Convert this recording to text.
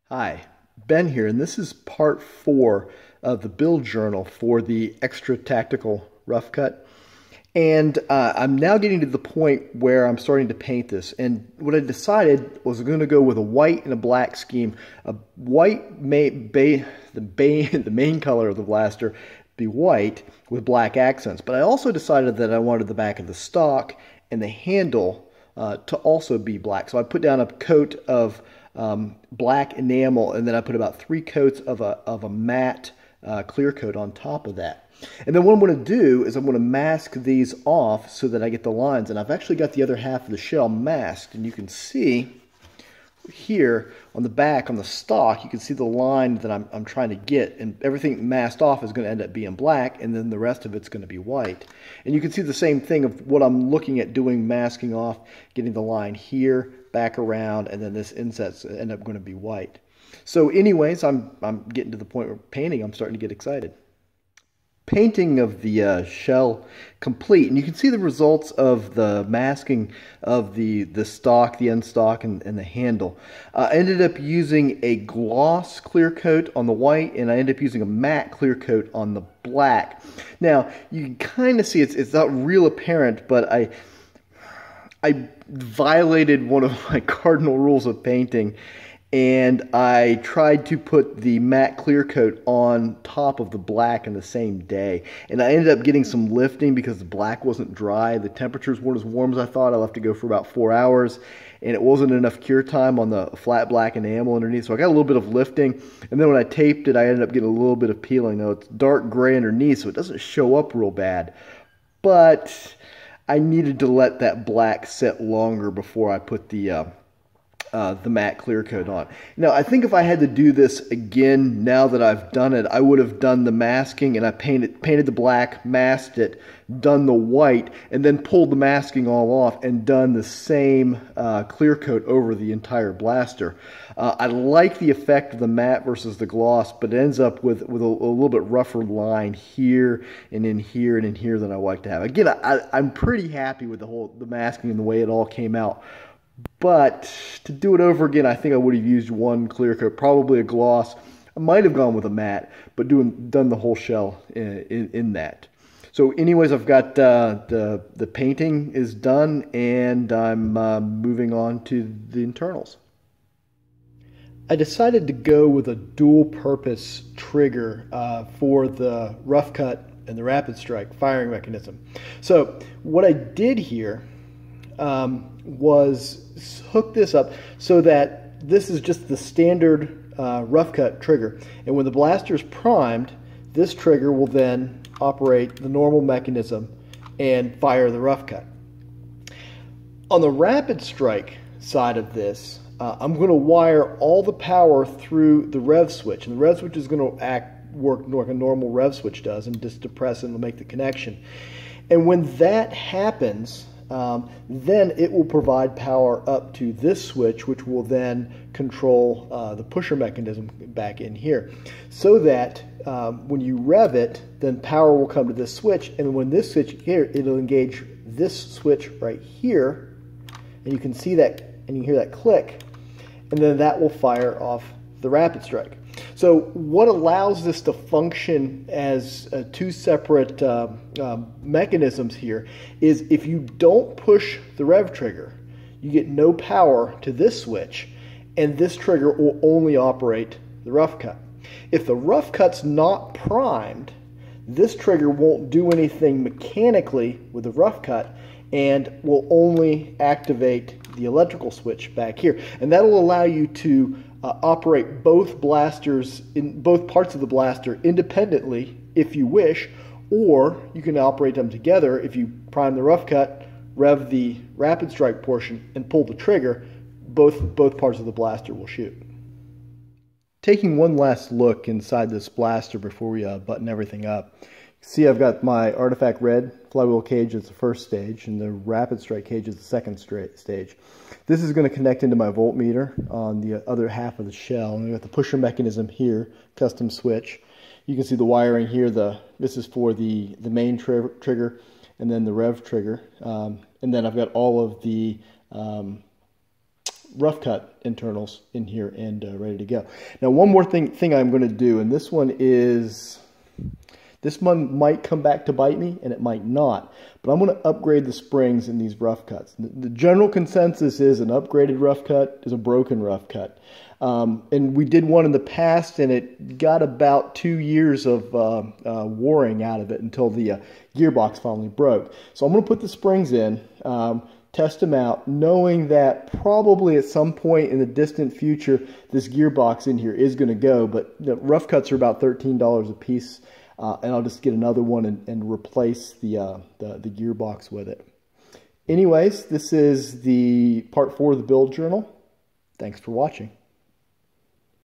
Hi, Ben here, and this is part 4 of the build journal for the Extra Tactical Roughcut. And I'm now getting to the point where I'm starting to paint this. And what I decided was going to go with a white and a black scheme. A white, the main color of the blaster be white with black accents. But I also decided that I wanted the back of the stock and the handle to also be black. So I put down a coat of black enamel, and then I put about 3 coats of a matte clear coat on top of that. And then what I'm going to do is I'm going to mask these off so that I get the lines. And I've actually got the other half of the shell masked, and you can see here on the back, on the stock, you can see the line that I'm trying to get, and everything masked off is going to end up being black, and then the rest of it's going to be white. And you can see the same thing of what I'm looking at doing, masking off, getting the line here, back around, and then this inset's end up going to be white. So anyways, I'm getting to the point where painting, I'm starting to get excited. Painting of the shell complete, and you can see the results of the masking of the stock, the end stock, and the handle. I ended up using a gloss clear coat on the white, and I ended up using a matte clear coat on the black. Now you can kind of see it's not real apparent, but I violated one of my cardinal rules of painting, and I tried to put the matte clear coat on top of the black in the same day. And I ended up getting some lifting because the black wasn't dry. The temperatures weren't as warm as I thought. I left it go for about 4 hours, and it wasn't enough cure time on the flat black enamel underneath. So I got a little bit of lifting, and then when I taped it, I ended up getting a little bit of peeling. Now it's dark gray underneath, so it doesn't show up real bad. But I needed to let that black set longer before I put the matte clear coat on. Now, I think if I had to do this again, now that I've done it, I would have done the masking, and I painted the black, masked it, done the white, and then pulled the masking all off and done the same clear coat over the entire blaster. I like the effect of the matte versus the gloss, but it ends up with a little bit rougher line here and in here and in here than I like to have. Again, I'm pretty happy with the masking and the way it all came out. But to do it over again, I think I would have used one clear coat, probably a gloss. I might have gone with a matte, but done the whole shell in that. So anyways, I've got the painting is done, and I'm moving on to the internals. I decided to go with a dual-purpose trigger for the rough cut and the rapid strike firing mechanism. So what I did here was hook this up so that this is just the standard rough cut trigger, and when the blaster is primed, this trigger will then operate the normal mechanism and fire the rough cut. On the rapid strike side of this, I'm going to wire all the power through the rev switch, and the rev switch is going to work like a normal rev switch does, and just depress it and make the connection. And when that happens, then it will provide power up to this switch, which will then control the pusher mechanism back in here, so that when you rev it, then power will come to this switch, and when this switch here, it'll engage this switch right here, and you can see that, and you hear that click, and then that will fire off the rapid strike. So what allows this to function as 2 separate mechanisms here is if you don't push the rev trigger, you get no power to this switch, and this trigger will only operate the rough cut. If the rough cut's not primed, this trigger won't do anything mechanically with the rough cut and will only activate the electrical switch back here. And that'll allow you to operate both blasters, in both parts of the blaster, independently if you wish, or you can operate them together. If you prime the rough cut, rev the rapid strike portion, and pull the trigger, both parts of the blaster will shoot. Taking one last look inside this blaster before we button everything up, see I've got my artifact red flywheel cage as the first stage, and the rapid strike cage is the second stage. This is going to connect into my voltmeter on the other half of the shell, and we've got the pusher mechanism here, custom switch. You can see the wiring here. This is for the main trigger, and then the rev trigger, and then I've got all of the rough cut internals in here and ready to go. Now, one more thing I'm going to do, and this one might come back to bite me, and it might not. But I'm going to upgrade the springs in these rough cuts. The general consensus is an upgraded rough cut is a broken rough cut. And we did one in the past, and it got about 2 years of warring out of it until the gearbox finally broke. So I'm going to put the springs in, test them out, knowing that probably at some point in the distant future, this gearbox in here is going to go. But the rough cuts are about $13 a piece. And I'll just get another one and replace the gearbox with it. Anyways, this is the part 4 of the build journal. Thanks for watching.